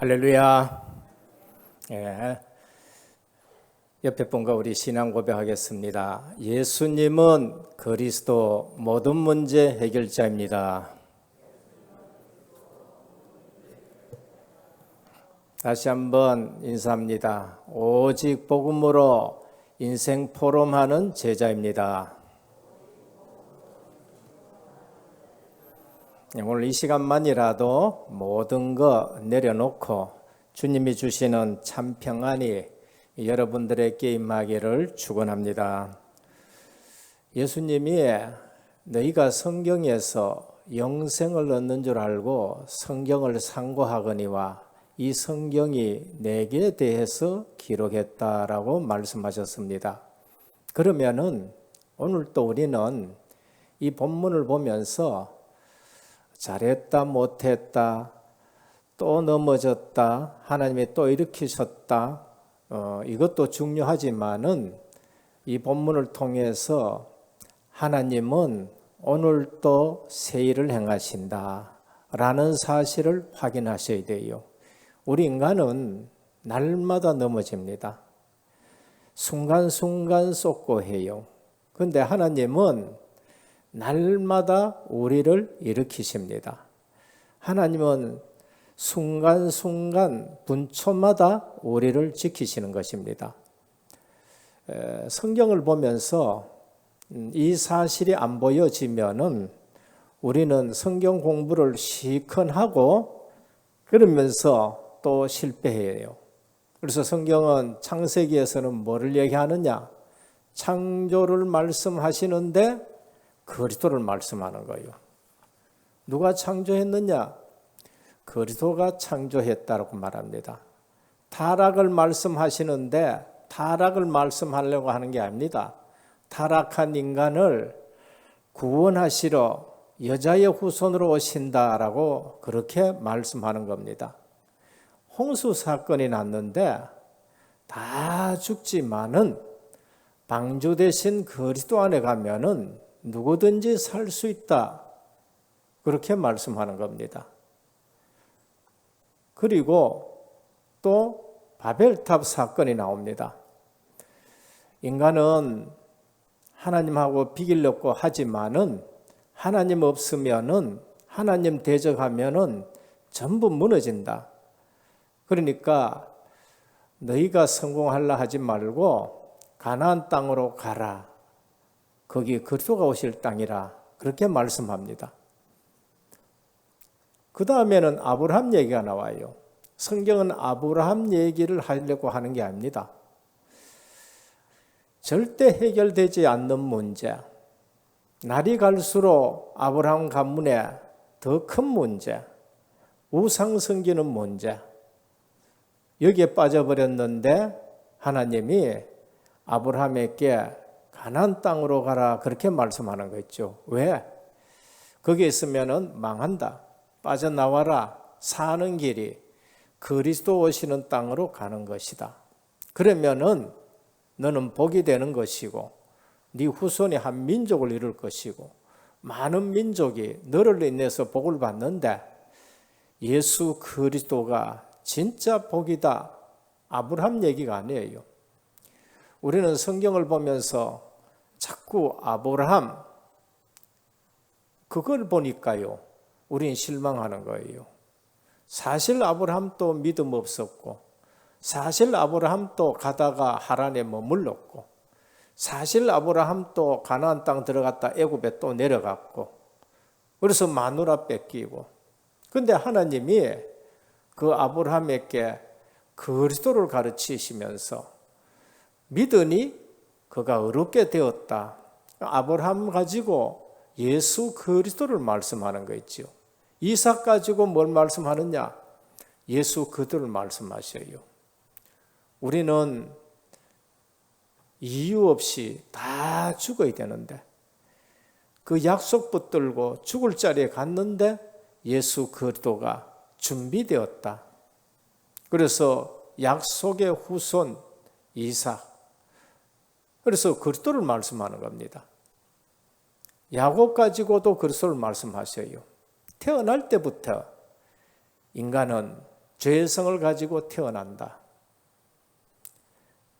할렐루야. 예. 옆에 분과 우리 신앙 고백하겠습니다. 예수님은 그리스도 모든 문제 해결자입니다. 다시 한번 인사합니다. 오직 복음으로 인생 포럼하는 제자입니다. 오늘 이 시간만이라도 모든 거 내려놓고 주님이 주시는 참 평안이 여러분들에게 임하기를 축원합니다. 예수님이 너희가 성경에서 영생을 얻는 줄 알고 성경을 상고하거니와 이 성경이 내게 대해서 기록했다라고 말씀하셨습니다. 그러면은 오늘 또 우리는 이 본문을 보면서 잘했다 못했다 또 넘어졌다 하나님이 또 일으키셨다 이것도 중요하지만은 이 본문을 통해서 하나님은 오늘 또 새 일을 행하신다 라는 사실을 확인하셔야 돼요. 우리 인간은 날마다 넘어집니다. 순간순간 쏟고 해요. 그런데 하나님은 날마다 우리를 일으키십니다. 하나님은 순간순간 분초마다 우리를 지키시는 것입니다. 성경을 보면서 이 사실이 안 보여지면은 우리는 성경 공부를 실컷 하고 그러면서 또 실패해요. 그래서 성경은 창세기에서는 뭐를 얘기하느냐? 창조를 말씀하시는데 그리스도를 말씀하는 거예요. 누가 창조했느냐? 그리스도가 창조했다고 말합니다. 타락을 말씀하시는데 타락을 말씀하려고 하는 게 아닙니다. 타락한 인간을 구원하시러 여자의 후손으로 오신다라고 그렇게 말씀하는 겁니다. 홍수 사건이 났는데 다 죽지만은 방주 대신 그리스도 안에 가면은 누구든지 살 수 있다. 그렇게 말씀하는 겁니다. 그리고 또 바벨탑 사건이 나옵니다. 인간은 하나님하고 비교려고 하지만은 하나님 없으면은 하나님 대적하면은 전부 무너진다. 그러니까 너희가 성공하려 하지 말고 가나안 땅으로 가라. 거기 그리스도가 오실 땅이라 그렇게 말씀합니다. 그 다음에는 아브라함 얘기가 나와요. 성경은 아브라함 얘기를 하려고 하는 게 아닙니다. 절대 해결되지 않는 문제, 날이 갈수록 아브라함 가문에 더 큰 문제, 우상 섬기는 문제, 여기에 빠져버렸는데 하나님이 아브라함에게 가나안 땅으로 가라 그렇게 말씀하는 거 있죠. 왜? 거기 있으면은 망한다. 빠져나와라. 사는 길이 그리스도 오시는 땅으로 가는 것이다. 그러면은 너는 복이 되는 것이고 네 후손이 한 민족을 이룰 것이고 많은 민족이 너를 인해서 복을 받는데 예수 그리스도가 진짜 복이다. 아브라함 얘기가 아니에요. 우리는 성경을 보면서 자꾸 아브라함 그걸 보니까요. 우린 실망하는 거예요. 사실 아브라함도 믿음 없었고 사실 아브라함도 가다가 하란에 머물렀고 사실 아브라함도 가나안 땅 들어갔다 애굽에 또 내려갔고 그래서 마누라 뺏기고 근데 하나님이 그 아브라함에게 그리스도를 가르치시면서 믿으니 그가 의롭게 되었다. 아브라함 가지고 예수 그리스도를 말씀하는 거 있죠. 이삭 가지고 뭘 말씀하느냐? 예수 그리스도를 말씀하셔요. 우리는 이유 없이 다 죽어야 되는데 그 약속 붙들고 죽을 자리에 갔는데 예수 그리스도가 준비되었다. 그래서 약속의 후손 이삭 그래서 그리스도를 말씀하는 겁니다. 야곱 가지고도 그리스도를 말씀하셔요. 태어날 때부터 인간은 죄성을 가지고 태어난다.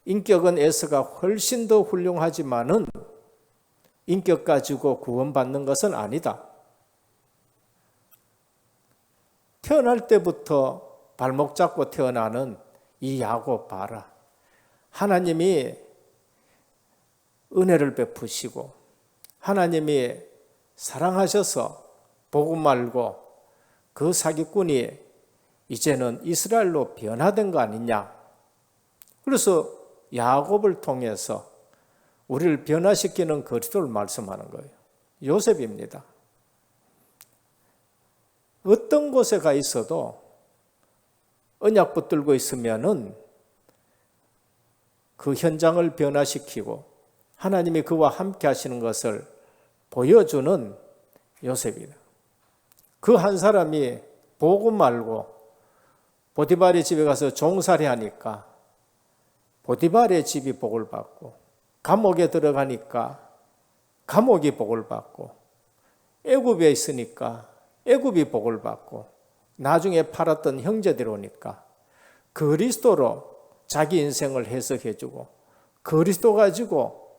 인격은 에서가 훨씬 더 훌륭하지만은 인격 가지고 구원받는 것은 아니다. 태어날 때부터 발목 잡고 태어나는 이 야곱 봐라. 하나님이 은혜를 베푸시고 하나님이 사랑하셔서 복음 알고 그 사기꾼이 이제는 이스라엘로 변화된 거 아니냐. 그래서 야곱을 통해서 우리를 변화시키는 그리스도를 말씀하는 거예요. 요셉입니다. 어떤 곳에 가 있어도 언약 붙들고 있으면은 그 현장을 변화시키고 하나님이 그와 함께 하시는 것을 보여주는 요셉이다. 그 한 사람이 복음 알고 보디발의 집에 가서 종살이 하니까 보디발의 집이 복을 받고, 감옥에 들어가니까 감옥이 복을 받고, 애굽에 있으니까 애굽이 복을 받고, 나중에 팔았던 형제들 오니까 그리스도로 자기 인생을 해석해주고 그리스도 가지고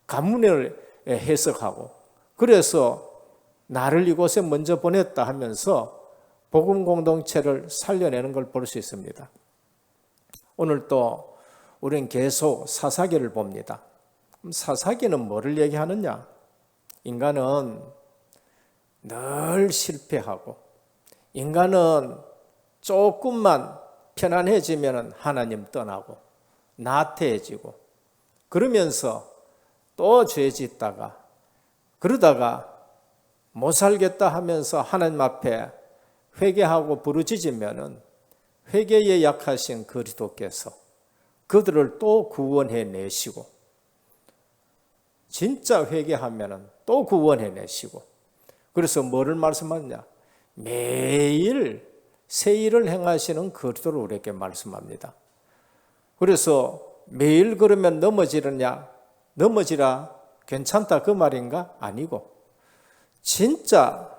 가문을 해석하고, 그래서 나를 이곳에 먼저 보냈다 하면서 복음 공동체를 살려내는 걸 볼 수 있습니다. 오늘 또 우리는 계속 사사기를 봅니다. 사사기는 뭐를 얘기하느냐? 인간은 늘 실패하고, 인간은 조금만 편안해지면 하나님 떠나고 나태해지고, 그러면서 또 죄 짓다가 그러다가 못 살겠다 하면서 하나님 앞에 회개하고 부르짖으면은 회개에 약하신 그리스도께서 그들을 또 구원해 내시고, 진짜 회개하면은 또 구원해 내시고, 그래서 뭐를 말씀하느냐? 매일 새 일을 행하시는 그리스도를 우리에게 말씀합니다. 그래서 매일 그러면 넘어지느냐? 넘어지라 괜찮다 그 말인가? 아니고 진짜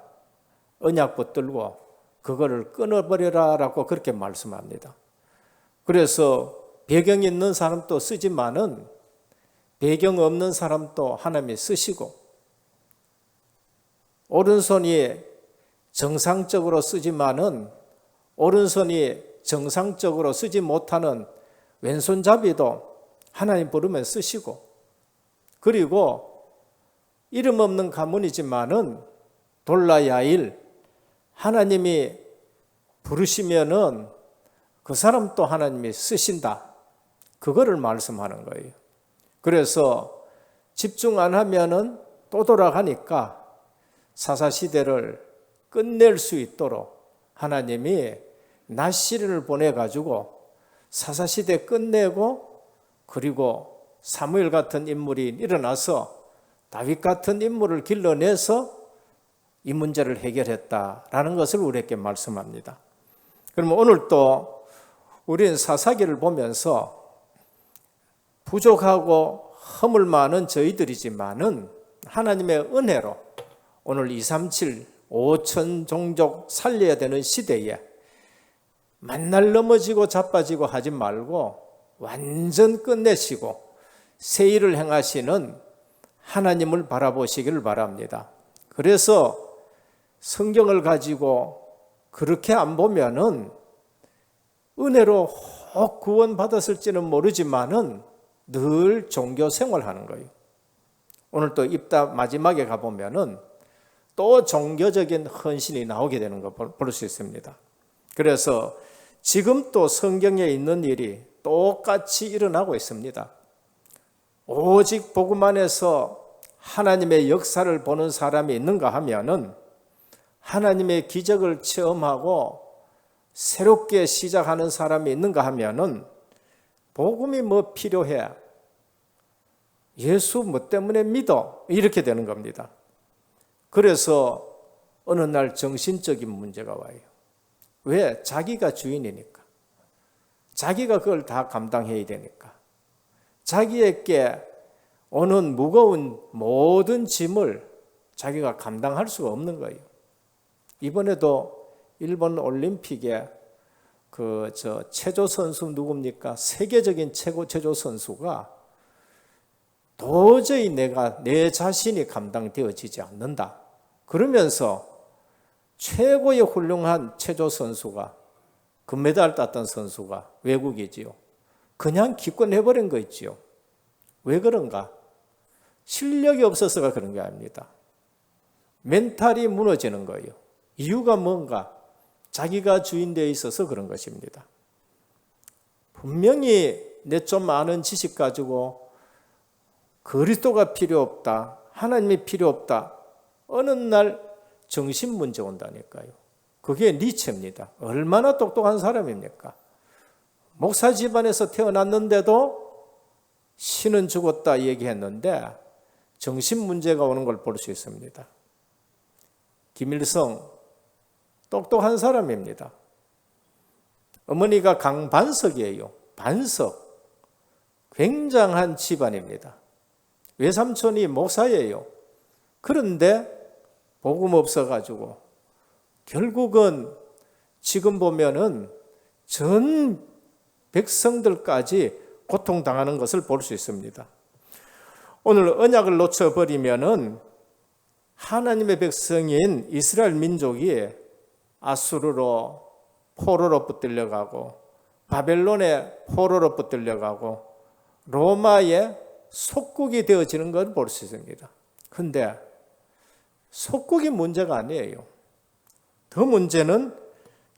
언약 붙들고 그거를 끊어버려라 라고 그렇게 말씀합니다. 그래서 배경 있는 사람도 쓰지만은 배경 없는 사람도 하나님이 쓰시고, 오른손이 정상적으로 쓰지만은 오른손이 정상적으로 쓰지 못하는 왼손잡이도 하나님 부르면 쓰시고, 그리고 이름 없는 가문이지만은 돌라야일 하나님이 부르시면은 그 사람 또 하나님이 쓰신다. 그거를 말씀하는 거예요. 그래서 집중 안 하면은 또 돌아가니까 사사시대를 끝낼 수 있도록 하나님이 나시를 보내가지고 사사시대 끝내고, 그리고 사무엘 같은 인물이 일어나서 다윗 같은 인물을 길러내서 이 문제를 해결했다라는 것을 우리에게 말씀합니다. 그러면 오늘 또 우리는 사사기를 보면서 부족하고 허물 많은 저희들이지만은 하나님의 은혜로 오늘 237 5천 종족 살려야 되는 시대에 만날 넘어지고 자빠지고 하지 말고 완전 끝내시고 새 일을 행하시는 하나님을 바라보시기를 바랍니다. 그래서 성경을 가지고 그렇게 안 보면은 은혜로 혹 구원받았을지는 모르지만은 늘 종교 생활하는 거예요. 오늘 또 입다 마지막에 가보면은 또 종교적인 헌신이 나오게 되는 거 볼 수 있습니다. 그래서 지금 또 성경에 있는 일이 똑같이 일어나고 있습니다. 오직 복음 안에서 하나님의 역사를 보는 사람이 있는가 하면은, 하나님의 기적을 체험하고 새롭게 시작하는 사람이 있는가 하면은, 복음이 뭐 필요해? 예수 뭐 때문에 믿어? 이렇게 되는 겁니다. 그래서 어느 날 정신적인 문제가 와요. 왜? 자기가 주인이니까. 자기가 그걸 다 감당해야 되니까. 자기에게 오는 무거운 모든 짐을 자기가 감당할 수가 없는 거예요. 이번에도 일본 올림픽에 체조 선수 누굽니까? 세계적인 최고 체조 선수가 도저히 내 자신이 감당되어지지 않는다. 그러면서 최고의 훌륭한 체조 선수가, 금메달 땄던 선수가 외국이지요. 그냥 기권해버린 거 있지요. 왜 그런가? 실력이 없어서가 그런 게 아닙니다. 멘탈이 무너지는 거예요. 이유가 뭔가? 자기가 주인되어 있어서 그런 것입니다. 분명히 내 좀 아는 지식 가지고 그리스도가 필요 없다, 하나님이 필요 없다, 어느 날 정신 문제 온다니까요. 그게 니체입니다. 얼마나 똑똑한 사람입니까? 목사 집안에서 태어났는데도 신은 죽었다 얘기했는데 정신 문제가 오는 걸 볼 수 있습니다. 김일성 똑똑한 사람입니다. 어머니가 강반석이에요. 반석. 굉장한 집안입니다. 외삼촌이 목사예요. 그런데 복음 없어가지고 결국은 지금 보면은 전 백성들까지 고통당하는 것을 볼 수 있습니다. 오늘 언약을 놓쳐버리면은 하나님의 백성인 이스라엘 민족이 아수르로 포로로 붙들려가고 바벨론의 포로로 붙들려가고 로마의 속국이 되어지는 걸 볼 수 있습니다. 그런데 속국이 문제가 아니에요. 더 문제는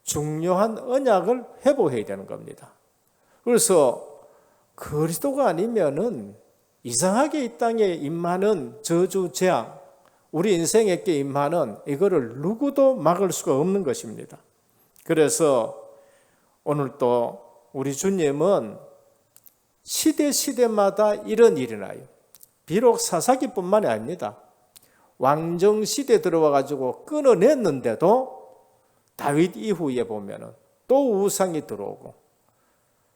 중요한 언약을 회복해야 되는 겁니다. 그래서 그리스도가 아니면은 이상하게 이 땅에 임하는 저주, 재앙, 우리 인생에 임하는 이거를 누구도 막을 수가 없는 것입니다. 그래서 오늘 또 우리 주님은 시대마다 이런 일이 나요. 비록 사사기뿐만이 아닙니다. 왕정시대 들어와가지고 끊어냈는데도 다윗 이후에 보면은 또 우상이 들어오고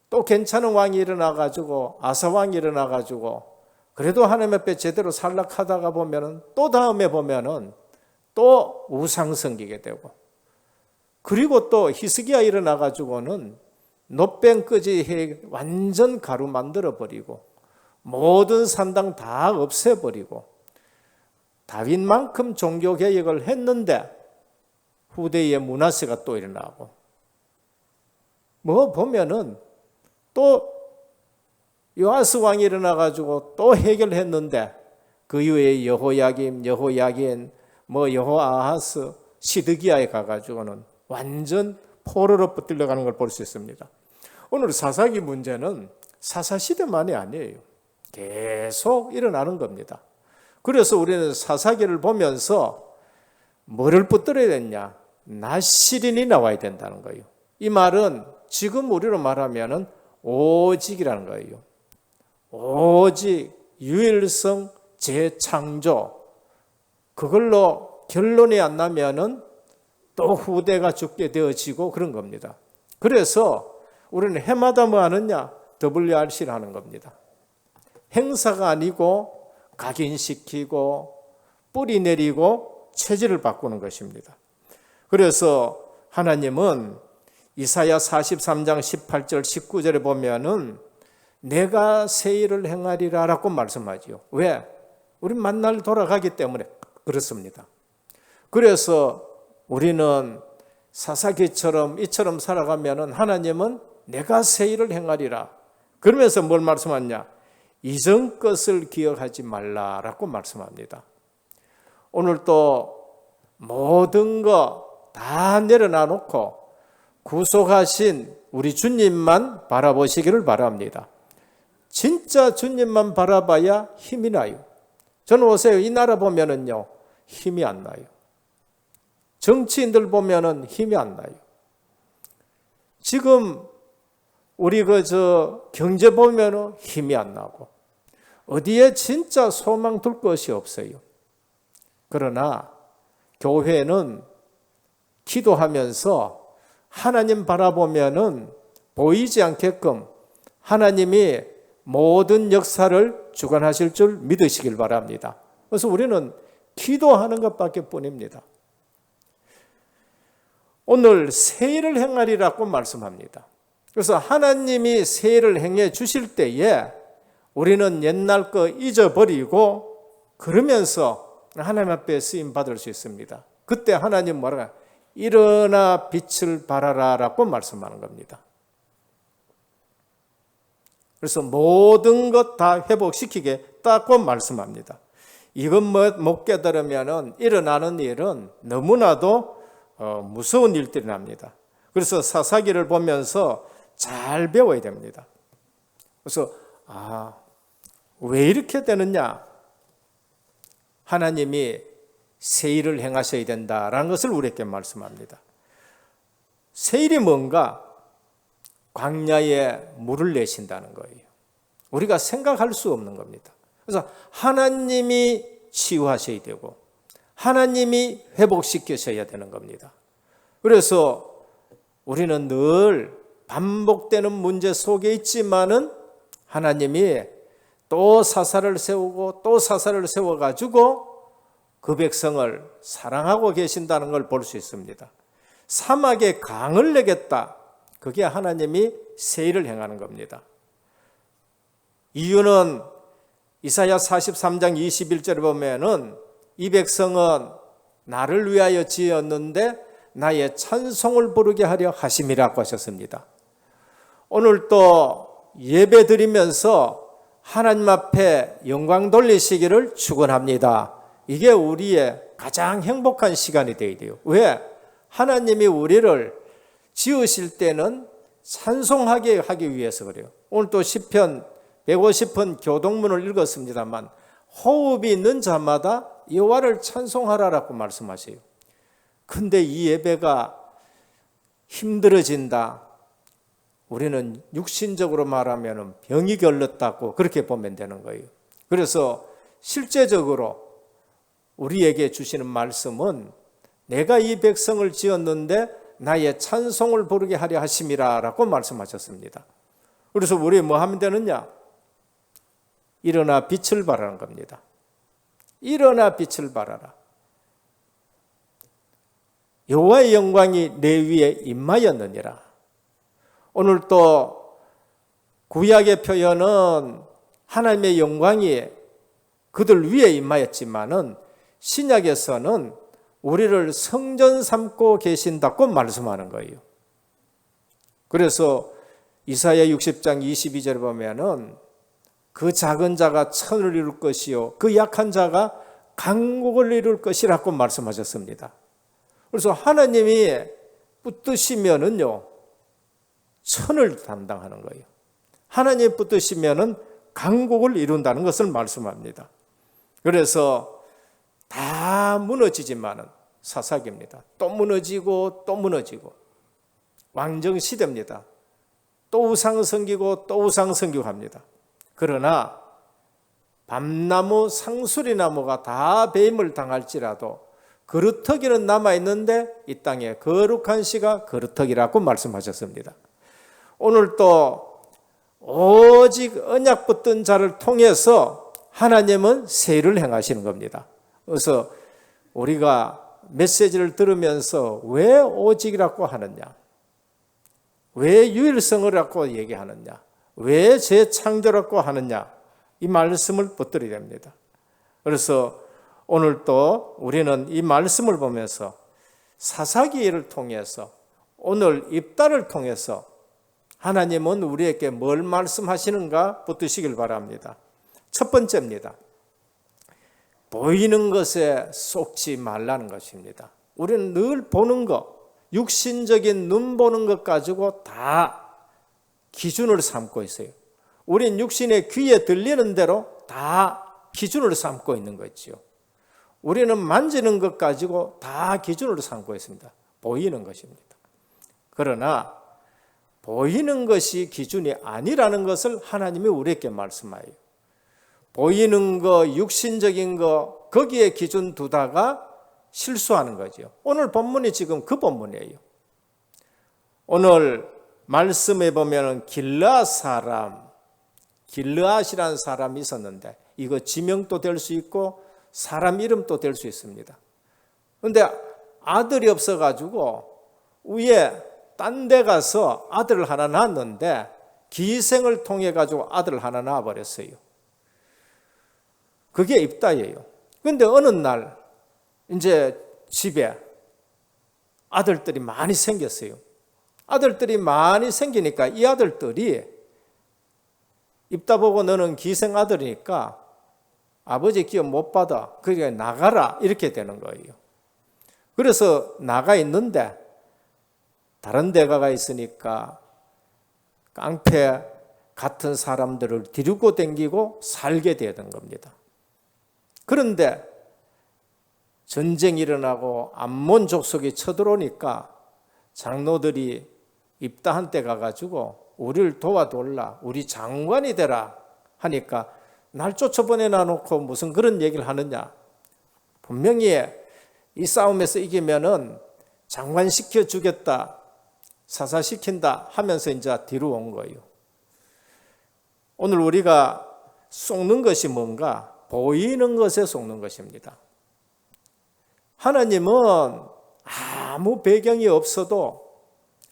또 괜찮은 왕이 일어나가지고 아사왕이 일어나가지고 그래도 하나님 앞에 제대로 살락하다가 보면은 또 다음에 보면은 또 우상 섬기게 되고 그리고 또 히스기야 일어나가지고는 노병까지 해 완전 가루 만들어버리고 모든 산당 다 없애버리고 다윗만큼 종교개혁을 했는데 후대에 므낫세가 또 일어나고 뭐 보면은 또 요아스 왕이 일어나가지고 또 해결했는데 그 이후에 여호야김, 뭐 여호아하스, 시드기야에 가가지고는 완전 포로로 붙들려가는 걸 볼 수 있습니다. 오늘 사사기 문제는 사사시대만이 아니에요. 계속 일어나는 겁니다. 그래서 우리는 사사기를 보면서 뭐를 붙들어야 되냐? 나시린이 나와야 된다는 거예요. 이 말은 지금 우리로 말하면은 오직이라는 거예요. 오직, 유일성, 재창조. 그걸로 결론이 안 나면은 또 후대가 죽게 되어지고 그런 겁니다. 그래서 우리는 해마다 뭐 하느냐? WRC를 하는 겁니다. 행사가 아니고 각인시키고 뿌리 내리고 체질을 바꾸는 것입니다. 그래서 하나님은 이사야 43장 18절 19절에 보면은 내가 새 일을 행하리라 라고 말씀하지요. 왜? 우리 만날 돌아가기 때문에 그렇습니다. 그래서 우리는 사사기처럼 이처럼 살아가면은 하나님은 내가 새 일을 행하리라. 그러면서 뭘 말씀하냐? 이전 것을 기억하지 말라라고 말씀합니다. 오늘 또 모든 거 다 내려놔 놓고 구속하신 우리 주님만 바라보시기를 바랍니다. 진짜 주님만 바라봐야 힘이 나요. 저는 오세요. 이 나라 보면은요, 힘이 안 나요. 정치인들 보면은 힘이 안 나요. 지금 우리 경제 보면은 힘이 안 나고 어디에 진짜 소망 둘 것이 없어요. 그러나 교회는 기도하면서 하나님 바라보면은 보이지 않게끔 하나님이 모든 역사를 주관하실 줄 믿으시길 바랍니다. 그래서 우리는 기도하는 것밖에 뿐입니다. 오늘 새 일을 행하리라고 말씀합니다. 그래서 하나님이 새 일을 행해 주실 때에 우리는 옛날 거 잊어버리고 그러면서 하나님 앞에 쓰임 받을 수 있습니다. 그때 하나님 뭐라고? 일어나 빛을 발하라 라고 말씀하는 겁니다. 그래서 모든 것 다 회복시키겠다고 말씀합니다. 이건 못 깨달으면 일어나는 일은 너무나도 무서운 일들이 납니다. 그래서 사사기를 보면서 잘 배워야 됩니다. 그래서 왜 이렇게 되느냐? 하나님이 새 일을 행하셔야 된다라는 것을 우리에게 말씀합니다. 새 일이 뭔가? 광야에 물을 내신다는 거예요. 우리가 생각할 수 없는 겁니다. 그래서 하나님이 치유하셔야 되고 하나님이 회복시키셔야 되는 겁니다. 그래서 우리는 늘 반복되는 문제 속에 있지만은 하나님이 또 사사를 세우고 또 사사를 세워가지고 그 백성을 사랑하고 계신다는 걸 볼 수 있습니다. 사막에 강을 내겠다. 그게 하나님이 새 일을 행하는 겁니다. 이유는 이사야 43장 21절에 보면은 이 백성은 나를 위하여 지었는데 나의 찬송을 부르게 하려 하심이라고 하셨습니다. 오늘 또 예배 드리면서 하나님 앞에 영광 돌리시기를 축원합니다. 이게 우리의 가장 행복한 시간이 되어야 돼요. 왜? 하나님이 우리를 지으실 때는 찬송하게 하기 위해서 그래요. 오늘 또 시편 150편 교동문을 읽었습니다만 호흡이 있는 자마다 여호와를 찬송하라라고 말씀하세요. 근데 이 예배가 힘들어진다. 우리는 육신적으로 말하면 병이 걸렸다고 그렇게 보면 되는 거예요. 그래서 실제적으로 우리에게 주시는 말씀은 내가 이 백성을 지었는데 나의 찬송을 부르게 하려 하심이라 라고 말씀하셨습니다. 그래서 우리 뭐 하면 되느냐? 일어나 빛을 발하는 겁니다. 일어나 빛을 발하라. 여호와의 영광이 내 위에 임하였느니라. 오늘 또 구약의 표현은 하나님의 영광이 그들 위에 임하였지만은 신약에서는 우리를 성전 삼고 계신다고 말씀하는 거예요. 그래서 이사야 60장 22절에 보면은 그 작은 자가 천을 이룰 것이요 그 약한 자가 강국을 이룰 것이라고 말씀하셨습니다. 그래서 하나님이 붙드시면은요 천을 담당하는 거예요. 하나님이 붙드시면은 강국을 이룬다는 것을 말씀합니다. 그래서 다 무너지지만은 사사기입니다. 또 무너지고 또 무너지고 왕정 시대입니다. 또 우상 섬기고 또 우상 섬기고 합니다. 그러나 밤나무 상수리나무가 다 배임을 당할지라도 그루터기는 남아있는데 이 땅에 거룩한 씨가 그루터기라고 말씀하셨습니다. 오늘 또 오직 언약 붙든 자를 통해서 하나님은 새 일을 행하시는 겁니다. 그래서 우리가 메시지를 들으면서 왜 오직이라고 하느냐? 왜 유일성이라고 얘기하느냐? 왜 재창조라고 하느냐? 이 말씀을 붙들어야 됩니다. 그래서 오늘 또 우리는 이 말씀을 보면서 사사기를 통해서 오늘 입다를 통해서 하나님은 우리에게 뭘 말씀하시는가 붙드시길 바랍니다. 첫 번째입니다. 보이는 것에 속지 말라는 것입니다. 우리는 늘 보는 것, 육신적인 눈 보는 것 가지고 다 기준을 삼고 있어요. 우린 육신의 귀에 들리는 대로 다 기준을 삼고 있는 거죠. 우리는 만지는 것 가지고 다 기준으로 삼고 있습니다. 보이는 것입니다. 그러나 보이는 것이 기준이 아니라는 것을 하나님이 우리에게 말씀해요. 보이는 거, 육신적인 거 거기에 기준 두다가 실수하는 거죠. 오늘 본문이 지금 그 본문이에요. 오늘 말씀에 보면 길르앗 사람, 길르앗이라는 사람이 있었는데 이거 지명도 될 수 있고 사람 이름도 될 수 있습니다. 그런데 아들이 없어가지고 위에 딴 데 가서 아들을 하나 낳았는데 기생을 통해 가지고 아들을 하나 낳아버렸어요. 그게 입다예요. 그런데 어느 날 이제 집에 아들들이 많이 생겼어요. 아들들이 많이 생기니까 이 아들들이 입다 보고 너는 기생 아들이니까 아버지 기업 못 받아. 그러니까 나가라. 이렇게 되는 거예요. 그래서 나가 있는데 다른 데 가 있으니까 깡패 같은 사람들을 데리고 다니고 살게 되는 겁니다. 그런데 전쟁이 일어나고 암몬 족속이 쳐들어오니까 장로들이 입다한테 가가지고 우리를 도와달라, 우리 장관이 되라 하니까 날 쫓아보내놔 놓고 무슨 그런 얘기를 하느냐. 분명히 이 싸움에서 이기면은 장관 시켜주겠다, 사사시킨다 하면서 이제 뒤로 온 거예요. 오늘 우리가 속는 것이 뭔가? 보이는 것에 속는 것입니다. 하나님은 아무 배경이 없어도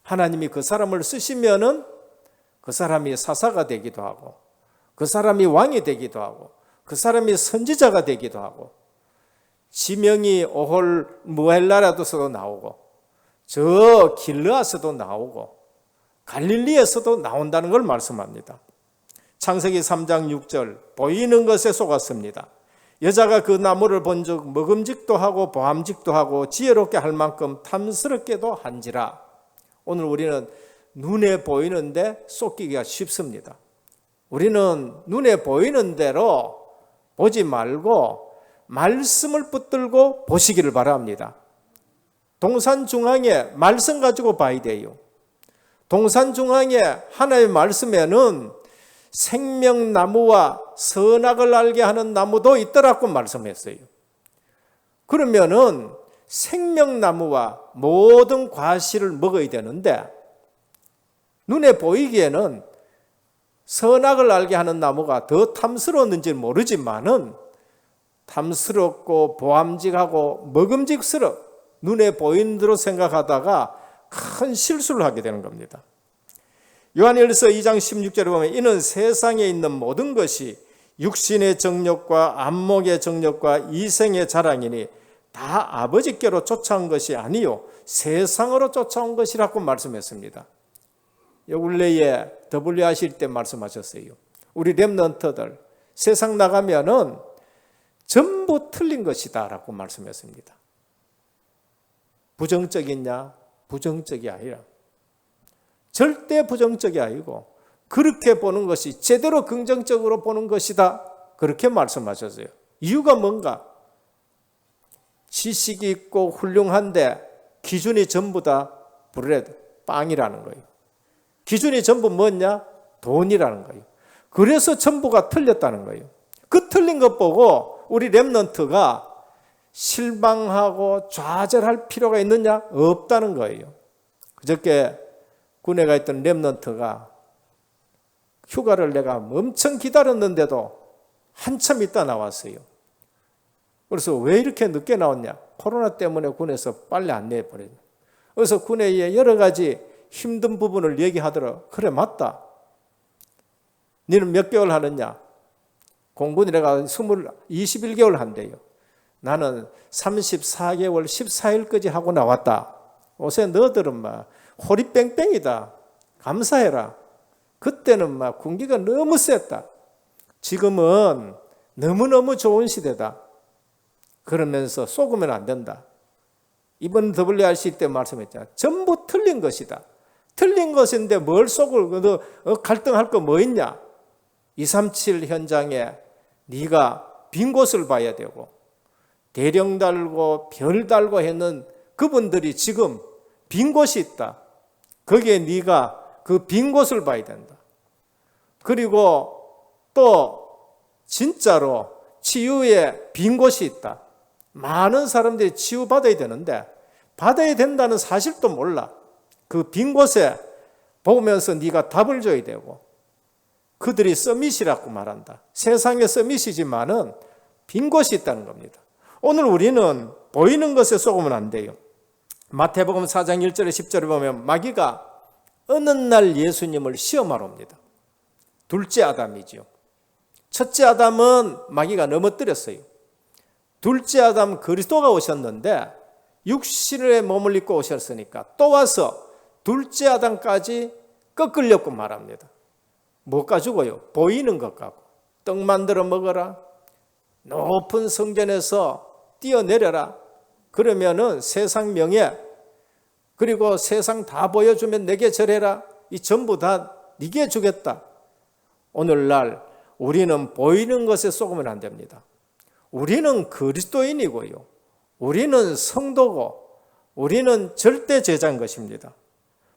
하나님이 그 사람을 쓰시면은 그 사람이 사사가 되기도 하고, 그 사람이 왕이 되기도 하고, 그 사람이 선지자가 되기도 하고, 지명이 오홀 무헬라라도서도 나오고, 저 길르앗에도 나오고, 갈릴리에서도 나온다는 걸 말씀합니다. 창세기 3장 6절, 보이는 것에 속았습니다. 여자가 그 나무를 본즉 먹음직도 하고 보암직도 하고 지혜롭게 할 만큼 탐스럽게도 한지라. 오늘 우리는 눈에 보이는데 속기가 쉽습니다. 우리는 눈에 보이는 대로 보지 말고 말씀을 붙들고 보시기를 바랍니다. 동산 중앙에 말씀 가지고 봐야 돼요. 동산 중앙에 하나님의 말씀에는 생명나무와 선악을 알게 하는 나무도 있더라고 말씀했어요. 그러면은 생명나무와 모든 과실을 먹어야 되는데 눈에 보이기에는 선악을 알게 하는 나무가 더 탐스러웠는지 모르지만은 탐스럽고 보암직하고 먹음직스러 눈에 보이는 대로 생각하다가 큰 실수를 하게 되는 겁니다. 요한일서 2장 16절에 보면 이는 세상에 있는 모든 것이 육신의 정욕과 안목의 정욕과 이생의 자랑이니 다 아버지께로 쫓아온 것이 아니요 세상으로 쫓아온 것이라고 말씀했습니다. 요근래에 더블유 하실 때 말씀하셨어요. 우리 렘넌트들 세상 나가면은 전부 틀린 것이다 라고 말씀했습니다. 부정적이냐? 부정적이 아니라 절대 부정적이 아니고 그렇게 보는 것이 제대로 긍정적으로 보는 것이다. 그렇게 말씀하셨어요. 이유가 뭔가? 지식이 있고 훌륭한데 기준이 전부 다 브레드, 빵이라는 거예요. 기준이 전부 뭐냐? 돈이라는 거예요. 그래서 전부가 틀렸다는 거예요. 그 틀린 것 보고 우리 렘넌트가 실망하고 좌절할 필요가 있느냐? 없다는 거예요. 그저께 군에 가 있던 렘넌트가 휴가를 내가 엄청 기다렸는데도 한참 있다 나왔어요. 그래서 왜 이렇게 늦게 나왔냐? 코로나 때문에 군에서 빨리 안 내버려요. 그래서 군에 여러 가지 힘든 부분을 얘기하더라. 그래 맞다. 너는 몇 개월 하느냐? 공군이 내가 21개월 한대요. 나는 34개월 14일까지 하고 나왔다. 요새 너들은 막 호리뺑뺑이다. 감사해라. 그때는 막 군기가 너무 셌다. 지금은 너무너무 좋은 시대다. 그러면서 속으면 안 된다. 이번 WRC 때 말씀했잖아. 전부 틀린 것이다. 틀린 것인데 뭘 속을 갈등할 거 뭐 있냐? 237 현장에 네가 빈 곳을 봐야 되고 대령 달고 별 달고 했는 그분들이 지금 빈 곳이 있다. 거기에 네가 그 빈 곳을 봐야 된다. 그리고 또 진짜로 치유에 빈 곳이 있다. 많은 사람들이 치유받아야 되는데 받아야 된다는 사실도 몰라. 그 빈 곳에 보면서 네가 답을 줘야 되고 그들이 서밋이라고 말한다. 세상의 마태복음 4장 1절에 10절에 보면 마귀가 어느 날 예수님을 시험하러 옵니다. 둘째 아담이죠. 첫째 아담은 마귀가 넘어뜨렸어요. 둘째 아담 그리스도가 오셨는데 육신의 몸을 입고 오셨으니까 또 와서 둘째 아담까지 꺾으려고 말합니다. 뭐 가지고요? 보이는 것 갖고. 떡 만들어 먹어라. 높은 성전에서 뛰어내려라. 그러면은 세상 명예 그리고 세상 다 보여주면 내게 절해라. 이 전부 다 네게 주겠다. 오늘날 우리는 보이는 것에 속으면 안 됩니다. 우리는 그리스도인이고요. 우리는 성도고 우리는 절대 제자인 것입니다.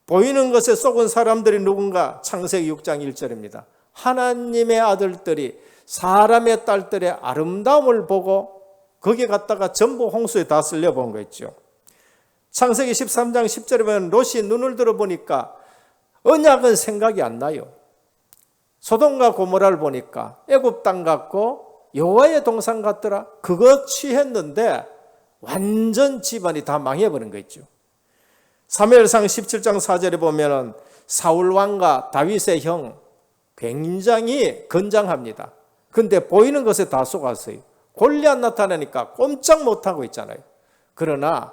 보이는 것에 속은 사람들이 누군가? 창세기 6장 1절입니다. 하나님의 아들들이 사람의 딸들의 아름다움을 보고 거기에 갔다가 전부 홍수에 다 쓸려본 거 있죠. 창세기 13장 10절에 보면 롯이 눈을 들어보니까 언약은 생각이 안 나요. 소돔과 고모라를 보니까 애굽 땅 같고 여호와의 동산 같더라. 그거 취했는데 완전 집안이 다 망해버린 거 있죠. 사무엘상 17장 4절에 보면 사울 왕과 다윗의 형 굉장히 건장합니다. 근데 보이는 것에 다 속았어요. 골리앗 나타나니까 꼼짝 못하고 있잖아요. 그러나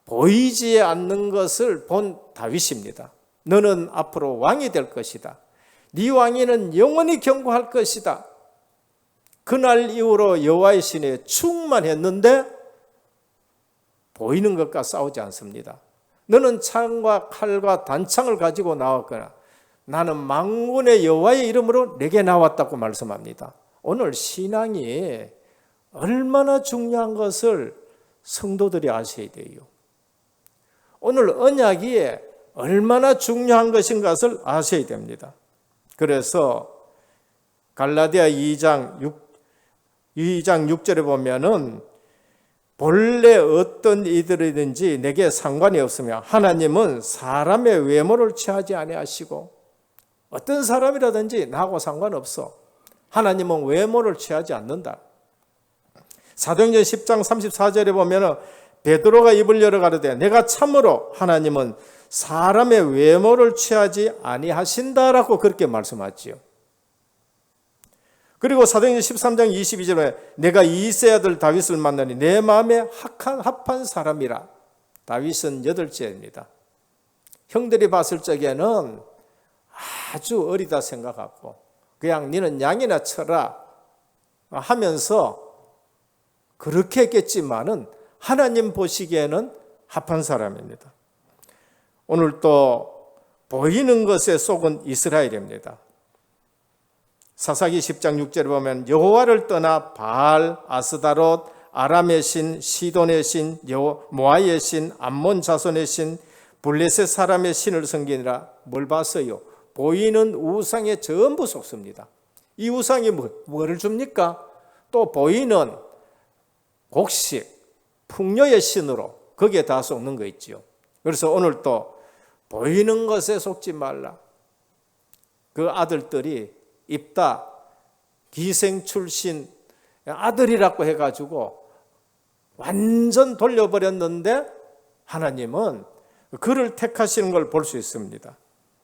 보이지 않는 것을 본 다윗입니다. 너는 앞으로 왕이 될 것이다. 네 왕위는 영원히 경고할 것이다. 그날 이후로 여호와의 신에 충만했는데 보이는 것과 싸우지 않습니다. 너는 창과 칼과 단창을 가지고 나왔거나 나는 만군의 여호와의 이름으로 내게 나왔다고 말씀합니다. 오늘 신앙이 얼마나 중요한 것을 성도들이 아셔야 돼요. 오늘 언약이 얼마나 중요한 것인 것을 아셔야 됩니다. 그래서 갈라디아 2장 6절에 보면은 본래 어떤 이들이든지 내게 상관이 없으며 하나님은 사람의 외모를 취하지 아니하시고 어떤 사람이라든지 나하고 상관없어. 하나님은 외모를 취하지 않는다. 사도행전 10장 34절에 보면 베드로가 입을 열어 가로되 내가 참으로 하나님은 사람의 외모를 취하지 아니하신다라고 그렇게 말씀하지요. 그리고 사도행전 13장 22절에 내가 이새의 아들 다윗을 만나니 내 마음에 합한 사람이라. 다윗은 8째입니다. 형들이 봤을 적에는 아주 어리다 생각하고 그냥 너는 양이나 쳐라 하면서 그렇게 했겠지만은 하나님 보시기에는 합한 사람입니다. 오늘 또 보이는 것에 속은 이스라엘입니다. 사사기 10장 6절에 보면 여호와를 떠나 바알, 아스다롯, 아람의 신, 시돈의 신, 모아의 신, 암몬 자손의 신, 블레셋 사람의 신을 섬기니라. 뭘 봤어요? 보이는 우상에 전부 속습니다. 이 우상이 뭐를 줍니까? 또 보이는 곡식, 풍요의 신으로 거기에 다 속는 거 있죠. 그래서 오늘 또 보이는 것에 속지 말라. 그 아들들이 입다 기생 출신 아들이라고 해가지고 완전 돌려버렸는데 하나님은 그를 택하시는 걸 볼 수 있습니다.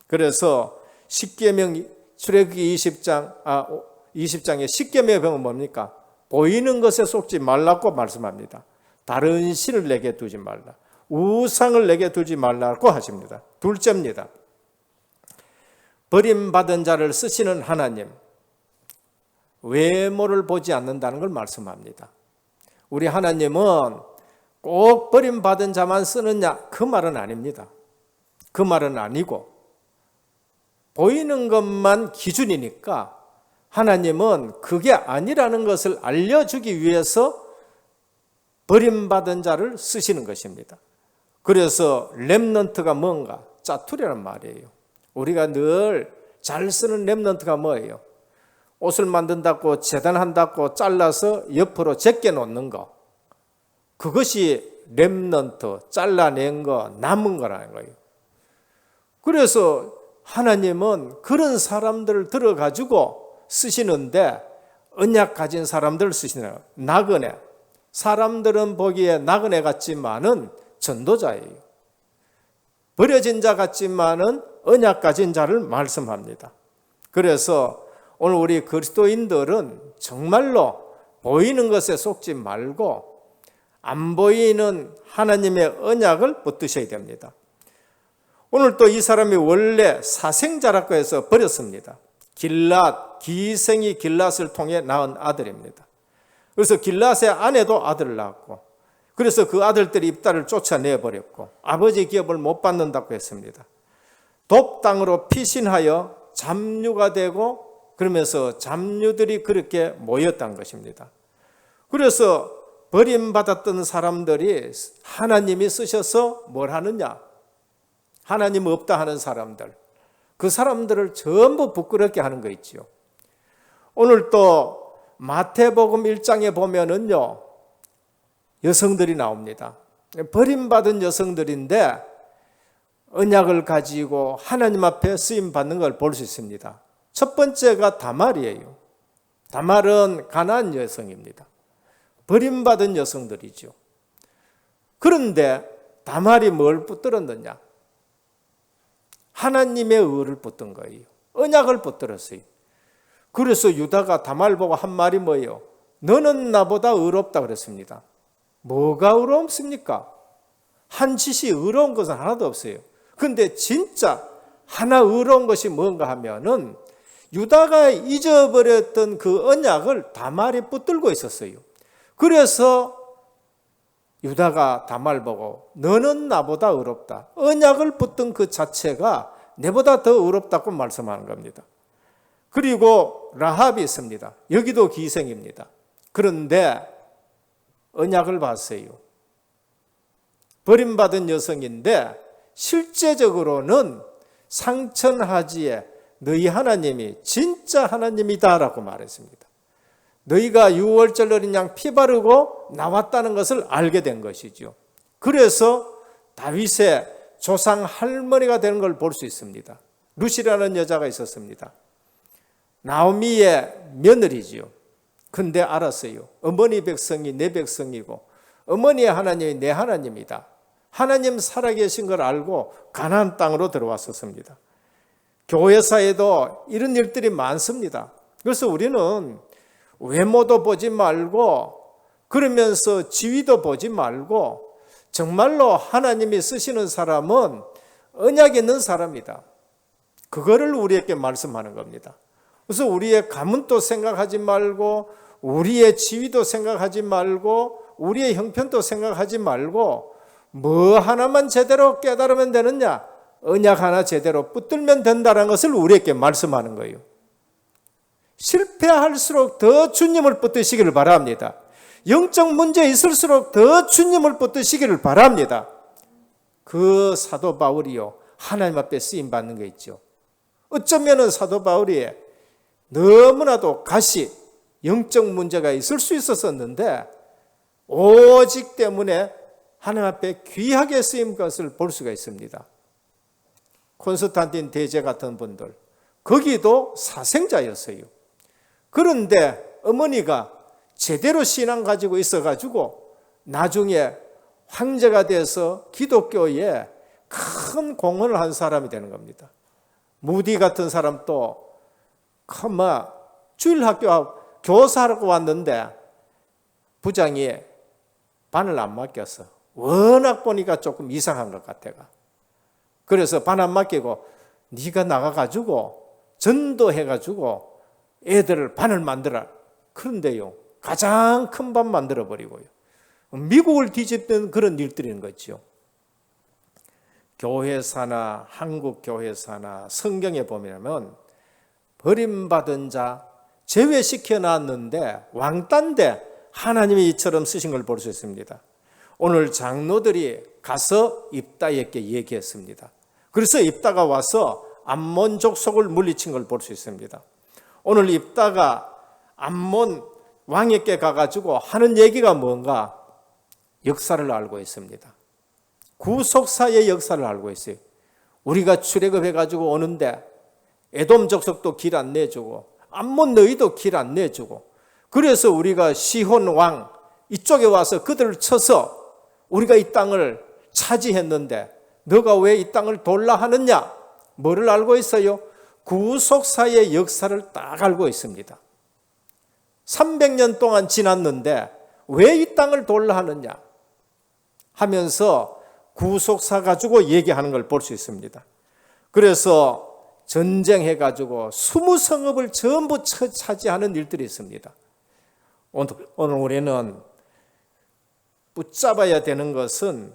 그래서 십계명 출애굽기 20장의 십계명의 병은 뭡니까? 보이는 것에 속지 말라고 말씀합니다. 다른 신을 내게 두지 말라. 우상을 내게 두지 말라고 하십니다. 둘째입니다. 버림받은 자를 쓰시는 하나님, 외모를 보지 않는다는 걸 말씀합니다. 우리 하나님은 꼭 버림받은 자만 쓰느냐? 그 말은 아닙니다. 그 말은 아니고 보이는 것만 기준이니까 하나님은 그게 아니라는 것을 알려주기 위해서 버림받은 자를 쓰시는 것입니다. 그래서 렘넌트가 뭔가? 짜투리란 말이에요. 우리가 늘 잘 쓰는 렘넌트가 뭐예요? 옷을 만든다고 재단한다고 잘라서 옆으로 제껴 놓는 거. 그것이 렘넌트, 잘라낸 거, 남은 거라는 거예요. 그래서 하나님은 그런 사람들을 들어가지고 쓰시는데 언약 가진 사람들을 쓰시는 거예요. 나그네. 사람들은 보기에 나그네 같지만은 전도자예요. 버려진 자 같지만은 언약 가진 자를 말씀합니다. 그래서 오늘 우리 그리스도인들은 정말로 보이는 것에 속지 말고 안 보이는 하나님의 언약을 붙드셔야 됩니다. 오늘 또 이 사람이 원래 사생자라고 해서 버렸습니다. 기생이 길랏을 통해 낳은 아들입니다. 그래서 길랏의 아내도 아들을 낳았고, 그래서 그 아들들이 입다를 쫓아내버렸고 아버지 기업을 못 받는다고 했습니다. 돕당으로 피신하여 잡류가 되고, 그러면서 잡류들이 그렇게 모였던 것입니다. 그래서 버림받았던 사람들이 하나님이 쓰셔서 뭘 하느냐? 하나님 없다 하는 사람들, 그 사람들을 전부 부끄럽게 하는 거 있죠. 오늘 또 마태복음 1장에 보면은요, 여성들이 나옵니다. 버림받은 여성들인데 언약을 가지고 하나님 앞에 쓰임 받는 걸 볼 수 있습니다. 첫 번째가 다말이에요. 다말은 가나안 여성입니다. 버림받은 여성들이죠. 그런데 다말이 뭘 붙들었느냐? 하나님의 의를 붙든 거예요. 언약을 붙들었어요. 그래서 유다가 다말 보고 한 말이 뭐예요? 너는 나보다 의롭다 그랬습니다. 뭐가 의롭습니까? 한 짓이 의로운 것은 하나도 없어요. 근데 진짜 하나 의로운 것이 뭔가 하면은 유다가 잊어버렸던 그 언약을 다말이 붙들고 있었어요. 그래서 유다가 다말 보고 너는 나보다 의롭다. 언약을 붙든 그 자체가 내보다 더 의롭다고 말씀하는 겁니다. 그리고 라합이 있습니다. 여기도 기생입니다. 그런데 언약을 봤어요. 버림받은 여성인데 실제적으로는 상천하지에 너희 하나님이 진짜 하나님이다라고 말했습니다. 너희가 유월절 어린 양 피 바르고 나왔다는 것을 알게 된 것이죠. 그래서 다윗의 조상 할머니가 되는 걸 볼 수 있습니다. 룻이라는 여자가 있었습니다. 나오미의 며느리지요. 근데 알았어요. 어머니 백성이 내 백성이고 어머니의 하나님이 내 하나님이다. 하나님 살아계신 걸 알고 가나안 땅으로 들어왔었습니다. 교회사에도 이런 일들이 많습니다. 그래서 우리는 외모도 보지 말고 그러면서 지위도 보지 말고 정말로 하나님이 쓰시는 사람은 언약 있는 사람이다. 그거를 우리에게 말씀하는 겁니다. 그래서 우리의 가문도 생각하지 말고 우리의 지위도 생각하지 말고 우리의 형편도 생각하지 말고 뭐 하나만 제대로 깨달으면 되느냐? 언약 하나 제대로 붙들면 된다는 것을 우리에게 말씀하는 거예요. 실패할수록 더 주님을 붙드시기를 바랍니다. 영적 문제 있을수록 더 주님을 붙드시기를 바랍니다. 그 사도 바울이요, 하나님 앞에 쓰임 받는 게 있죠. 어쩌면은 사도 바울이 너무나도 가시 영적 문제가 있을 수 있었는데 오직 때문에 하나님 앞에 귀하게 쓰임 것을 볼 수가 있습니다. 콘스탄틴 대제 같은 분들, 거기도 사생자였어요. 그런데 어머니가 제대로 신앙 가지고 있어가지고 나중에 황제가 돼서 기독교에 큰 공헌을 한 사람이 되는 겁니다. 무디 같은 사람도 주일학교 교사하고 왔는데 부장이 반을 안 맡겼어. 워낙 보니까 조금 이상한 것 같아가. 그래서 반 안 맡기고 네가 나가가지고 전도해가지고 애들을 반을 만들어. 그런데요, 가장 큰 반 만들어버리고요. 미국을 뒤집는 그런 일들인 거죠. 교회사나 한국 교회사나 성경에 보면 버림받은 자 제외시켜 놨는데 왕딴데 하나님이 이처럼 쓰신 걸 볼 수 있습니다. 오늘 장로들이 가서 입다에게 얘기했습니다. 그래서 입다가 와서 암몬 족속을 물리친 걸 볼 수 있습니다. 오늘 입다가 암몬 왕에게 가가지고 하는 얘기가 뭔가 역사를 알고 있습니다. 구속사의 역사를 알고 있어요. 우리가 출애굽해가지고 오는데 에돔 족속도 길 안 내주고 암몬 너희도 길 안 내주고 그래서 우리가 시혼 왕 이쪽에 와서 그들을 쳐서 우리가 이 땅을 차지했는데 너가 왜 이 땅을 돌라 하느냐? 뭐를 알고 있어요? 구속사의 역사를 딱 알고 있습니다. 300년 동안 지났는데 왜 이 땅을 돌라 하느냐 하면서 구속사 가지고 얘기하는 걸 볼 수 있습니다. 그래서 전쟁해가지고 20성읍을 전부 차지하는 일들이 있습니다. 오늘 우리는 붙잡아야 되는 것은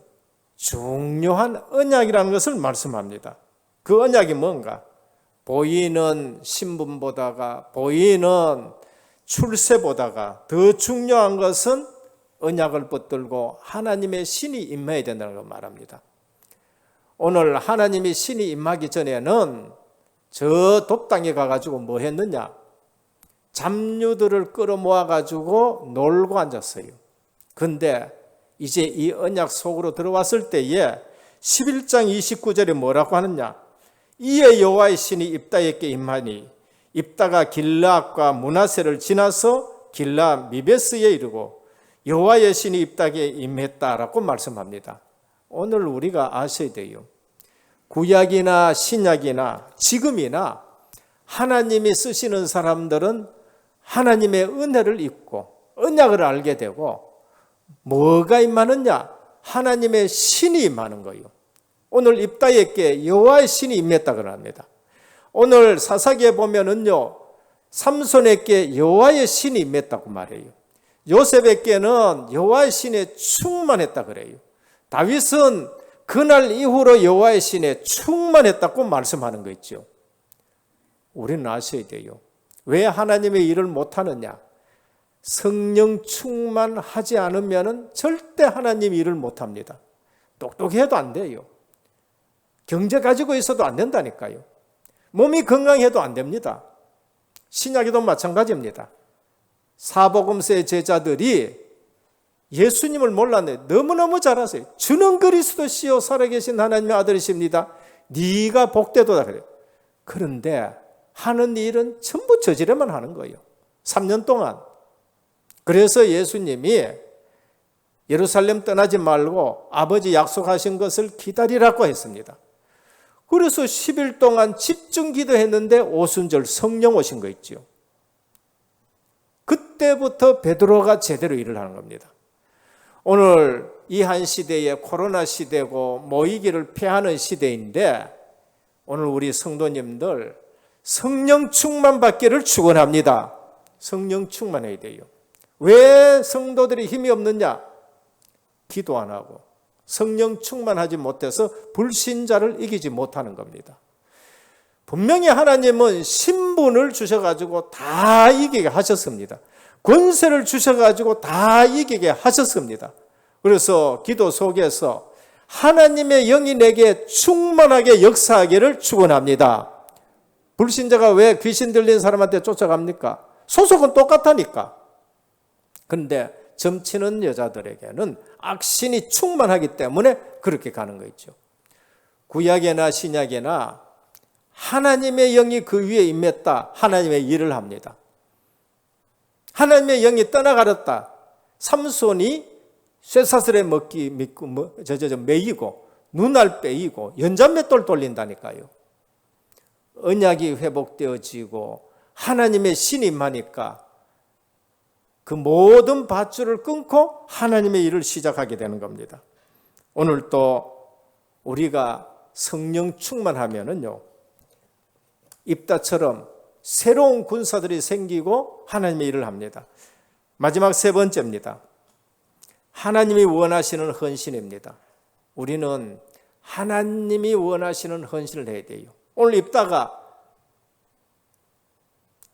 중요한 언약이라는 것을 말씀합니다. 그 언약이 뭔가? 보이는 신분보다가, 보이는 출세보다가 더 중요한 것은 언약을 붙들고 하나님의 신이 임해야 된다는 걸 말합니다. 오늘 하나님이 신이 임하기 전에는 저 돕당에 가가지고 뭐 했느냐? 잡류들을 끌어모아가지고 놀고 앉았어요. 근데 이제 이 언약 속으로 들어왔을 때에 11장 29절에 뭐라고 하느냐? 이에 여호와의 신이 입다에게 임하니 입다가 길라앗과 므낫세를 지나서 길라 미베스에 이르고 여호와의 신이 입다에게 임했다라고 말씀합니다. 오늘 우리가 아셔야 돼요. 구약이나 신약이나 지금이나 하나님이 쓰시는 사람들은 하나님의 은혜를 입고 언약을 알게 되고 뭐가 임하느냐? 하나님의 신이 임하는 거예요. 오늘 입다에게 여호와의 신이 임했다 그럽니다. 오늘 사사기에 보면은요, 삼손에게 여호와의 신이 임했다고 말해요. 요셉에게는 여호와의 신에 충만했다 그래요. 다윗은 그날 이후로 여호와의 신에 충만했다고 말씀하는 거 있죠. 우리는 아셔야 돼요. 왜 하나님의 일을 못하느냐? 성령 충만하지 않으면 절대 하나님 일을 못합니다. 똑똑해도 안 돼요. 경제 가지고 있어도 안 된다니까요. 몸이 건강해도 안 됩니다. 신약에도 마찬가지입니다. 사복음서의 제자들이 예수님을 몰랐네. 너무너무 잘 아세요. 주는 그리스도시요 살아계신 하나님의 아들이십니다. 네가 복되도다 그래요. 그런데 하는 일은 전부 저지레만 하는 거예요. 3년 동안. 그래서 예수님이 예루살렘 떠나지 말고 아버지 약속하신 것을 기다리라고 했습니다. 그래서 10일 동안 집중 기도했는데 오순절 성령 오신 거 있죠. 그때부터 베드로가 제대로 일을 하는 겁니다. 오늘 이 한 시대에 코로나 시대고 모이기를 피하는 시대인데 오늘 우리 성도님들 성령 충만 받기를 축원합니다. 성령 충만해야 돼요. 왜 성도들이 힘이 없느냐? 기도 안 하고 성령 충만하지 못해서 불신자를 이기지 못하는 겁니다. 분명히 하나님은 신분을 주셔가지고 다 이기게 하셨습니다. 권세를 주셔가지고 다 이기게 하셨습니다. 그래서 기도 속에서 하나님의 영이 내게 충만하게 역사하기를 축원합니다. 불신자가 왜 귀신 들린 사람한테 쫓아갑니까? 소속은 똑같다니까. 그런데 점치는 여자들에게는 악신이 충만하기 때문에 그렇게 가는 거 있죠. 구약이나 신약이나 하나님의 영이 그 위에 임했다. 하나님의 일을 합니다. 하나님의 영이 떠나가렸다. 삼손이 쇠사슬에 매이고 눈알 빼이고 연잔맷돌 돌린다니까요. 언약이 회복되어지고 하나님의 신이 임하니까 그 모든 밧줄을 끊고 하나님의 일을 시작하게 되는 겁니다. 오늘 또 우리가 성령 충만하면은요, 입다처럼 새로운 군사들이 생기고 하나님의 일을 합니다. 마지막 세 번째입니다. 하나님이 원하시는 헌신입니다. 우리는 하나님이 원하시는 헌신을 해야 돼요. 오늘 입다가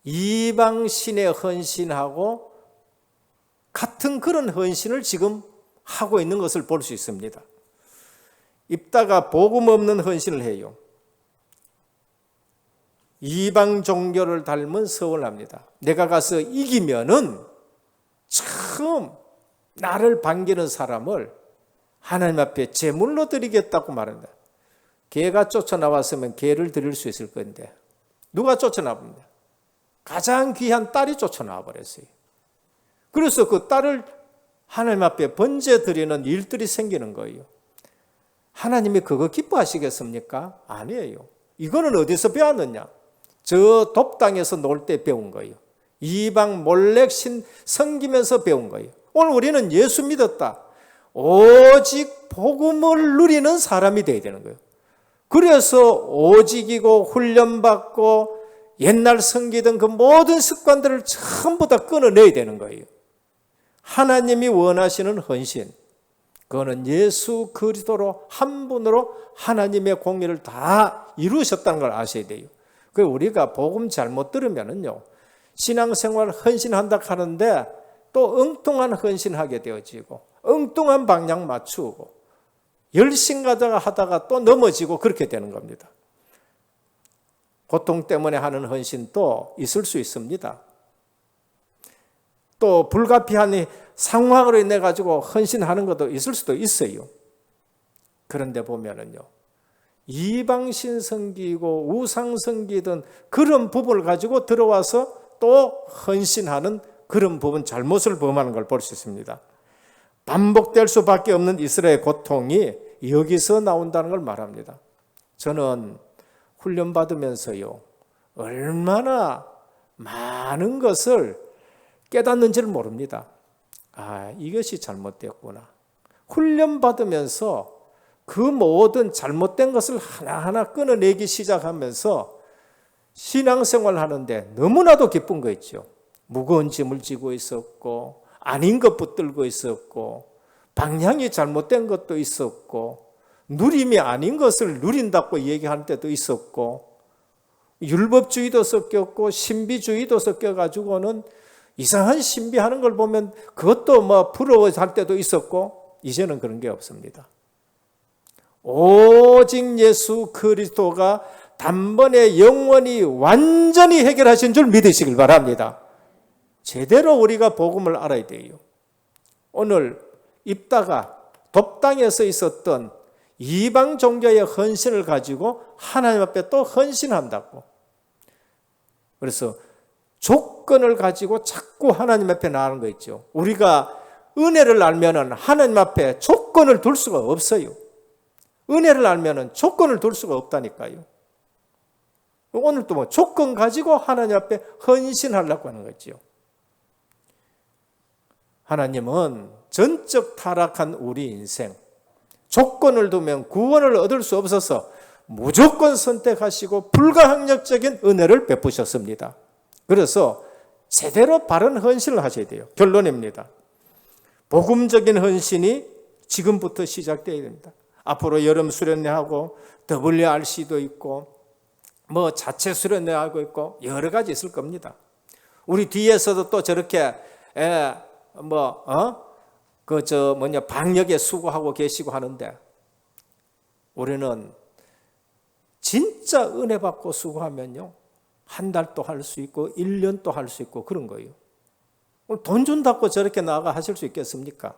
이방신의 헌신하고 같은 그런 헌신을 지금 하고 있는 것을 볼 수 있습니다. 입다가 복음 없는 헌신을 해요. 이방 종교를 닮은 서원을 합니다. 내가 가서 이기면은 처음 나를 반기는 사람을 하나님 앞에 제물로 드리겠다고 말한다. 개가 쫓아나왔으면 개를 드릴 수 있을 건데 누가 쫓아나옵니다? 가장 귀한 딸이 쫓아나와 버렸어요. 그래서 그 딸을 하나님 앞에 번제 드리는 일들이 생기는 거예요. 하나님이 그거 기뻐하시겠습니까? 아니에요. 이거는 어디서 배웠느냐? 저 돕당에서 놀 때 배운 거예요. 이방 몰렉 신 섬기면서 배운 거예요. 오늘 우리는 예수 믿었다. 오직 복음을 누리는 사람이 되어야 되는 거예요. 그래서 오직이고 훈련받고 옛날 섬기던 그 모든 습관들을 전부 다 끊어내야 되는 거예요. 하나님이 원하시는 헌신, 그거는 예수 그리스도로 한 분으로 하나님의 공의를 다 이루셨다는 걸 아셔야 돼요. 그 우리가 복음 잘못 들으면은요, 신앙생활 헌신한다 하는데 또 엉뚱한 헌신하게 되어지고 엉뚱한 방향 맞추고 열심 하다가 또 넘어지고 그렇게 되는 겁니다. 고통 때문에 하는 헌신도 있을 수 있습니다. 또 불가피한 상황으로 인해 가지고 헌신하는 것도 있을 수도 있어요. 그런데 보면은요, 이방신 섬기고 우상 섬기던 그런 부분을 가지고 들어와서 또 헌신하는 그런 부분, 잘못을 범하는 걸 볼 수 있습니다. 반복될 수밖에 없는 이스라엘의 고통이 여기서 나온다는 걸 말합니다. 저는 훈련받으면서요, 얼마나 많은 것을 깨닫는지를 모릅니다. 아, 이것이 잘못되었구나. 훈련받으면서 그 모든 잘못된 것을 하나하나 끊어내기 시작하면서 신앙생활 하는데 너무나도 기쁜 거 있죠. 무거운 짐을 지고 있었고, 아닌 것 붙들고 있었고, 방향이 잘못된 것도 있었고, 누림이 아닌 것을 누린다고 얘기할 때도 있었고, 율법주의도 섞였고 신비주의도 섞여가지고는 이상한 신비하는 걸 보면 그것도 뭐 부러워할 때도 있었고, 이제는 그런 게 없습니다. 오직 예수 그리스도가 단번에 영원히 완전히 해결하신 줄 믿으시길 바랍니다. 제대로 우리가 복음을 알아야 돼요. 오늘 입다가 돕당에서 있었던 이방 종교의 헌신을 가지고 하나님 앞에 또 헌신한다고. 그래서 조건을 가지고 자꾸 하나님 앞에 나가는 거 있죠. 우리가 은혜를 알면은 하나님 앞에 조건을 둘 수가 없어요. 은혜를 알면은 조건을 둘 수가 없다니까요. 오늘 또 뭐 조건 가지고 하나님 앞에 헌신하려고 하는 거죠. 하나님은 전적 타락한 우리 인생, 조건을 두면 구원을 얻을 수 없어서 무조건 선택하시고 불가항력적인 은혜를 베푸셨습니다. 그래서 제대로 바른 헌신을 하셔야 돼요. 결론입니다. 복음적인 헌신이 지금부터 시작되어야 됩니다. 앞으로 여름 수련회하고 WRC도 있고 뭐 자체 수련회하고 있고 여러 가지 있을 겁니다. 우리 뒤에서도 또 저렇게 방역에 수고하고 계시고 하는데 우리는 진짜 은혜 받고 수고하면요, 한 달도 할 수 있고 1년도 할 수 있고 그런 거예요. 돈 준다고 저렇게 나가 하실 수 있겠습니까?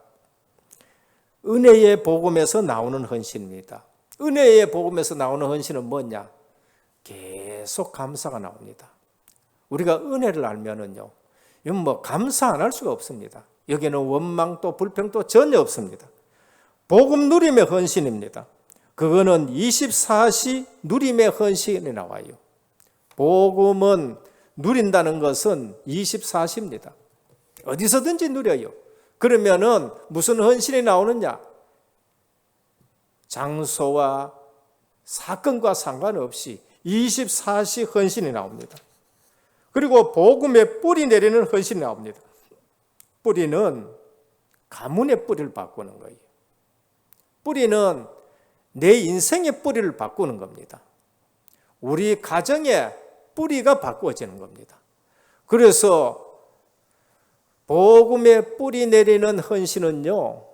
은혜의 복음에서 나오는 헌신입니다. 은혜의 복음에서 나오는 헌신은 뭐냐? 계속 감사가 나옵니다. 우리가 은혜를 알면은요, 이건 뭐 감사 안 할 수가 없습니다. 여기는 원망도 불평도 전혀 없습니다. 복음 누림의 헌신입니다. 그거는 24시 누림의 헌신이 나와요. 복음은 누린다는 것은 24시입니다. 어디서든지 누려요. 그러면은 무슨 헌신이 나오느냐? 장소와 사건과 상관없이 24시 헌신이 나옵니다. 그리고 복음의 뿌리 내리는 헌신이 나옵니다. 뿌리는 가문의 뿌리를 바꾸는 거예요. 뿌리는 내 인생의 뿌리를 바꾸는 겁니다. 우리 가정의 뿌리가 바꾸어지는 겁니다. 그래서 복음의 뿌리 내리는 헌신은요,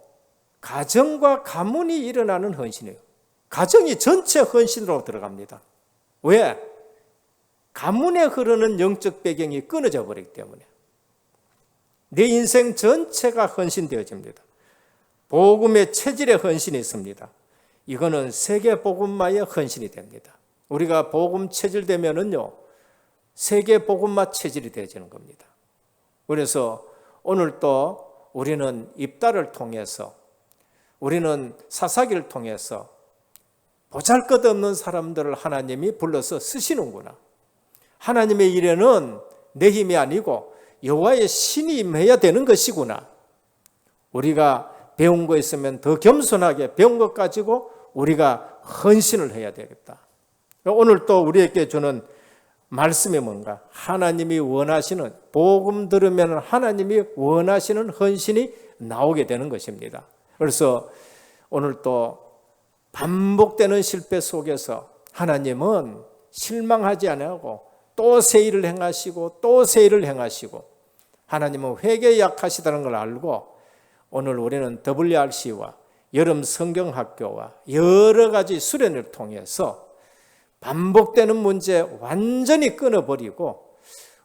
가정과 가문이 일어나는 헌신이에요. 가정이 전체 헌신으로 들어갑니다. 왜? 가문에 흐르는 영적 배경이 끊어져 버리기 때문에 내 인생 전체가 헌신되어집니다. 복음의 체질에 헌신이 있습니다. 이거는 세계 복음마의 헌신이 됩니다. 우리가 복음 체질 되면은요, 세계 복음마 체질이 되어지는 겁니다. 그래서 오늘 또 우리는 입다를 통해서, 우리는 사사기를 통해서 보잘것없는 사람들을 하나님이 불러서 쓰시는구나. 하나님의 일에는 내 힘이 아니고 여호와의 신이 임해야 되는 것이구나. 우리가 배운 거 있으면 더 겸손하게 배운 것 가지고 우리가 헌신을 해야 되겠다. 오늘 또 우리에게 주는 말씀이 뭔가? 하나님이 원하시는, 복음 들으면 하나님이 원하시는 헌신이 나오게 되는 것입니다. 그래서 오늘 또 반복되는 실패 속에서 하나님은 실망하지 아니하고 또 새 일을 행하시고 또 새 일을 행하시고, 하나님은 회개에 약하시다는 걸 알고 오늘 우리는 WRC와 여름 성경학교와 여러 가지 수련을 통해서 반복되는 문제 완전히 끊어버리고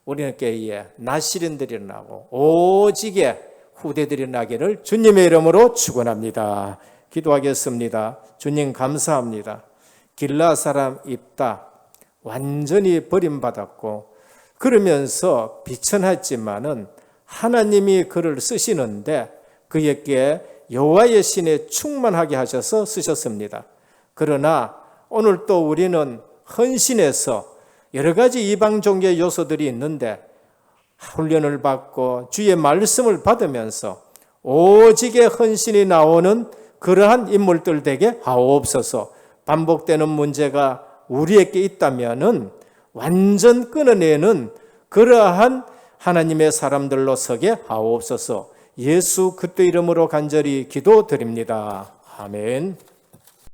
우리는 교회에 나시린들이 나고 오직의 후대들이 나기를 주님의 이름으로 축원합니다. 기도하겠습니다. 주님 감사합니다. 길라 사람 입다 완전히 버림받았고 그러면서 비천했지만은 하나님이 그를 쓰시는데 그에게 여호와의 신에 충만하게 하셔서 쓰셨습니다. 그러나 오늘 또 우리는 헌신해서 여러 가지 이방 종교의 요소들이 있는데 훈련을 받고 주의 말씀을 받으면서 오직의 헌신이 나오는 그러한 인물들 되게 하옵소서. 반복되는 문제가 우리에게 있다면은 완전 끊어내는 그러한 하나님의 사람들로 서게 하옵소서. 예수 그리스도 이름으로 간절히 기도드립니다. 아멘.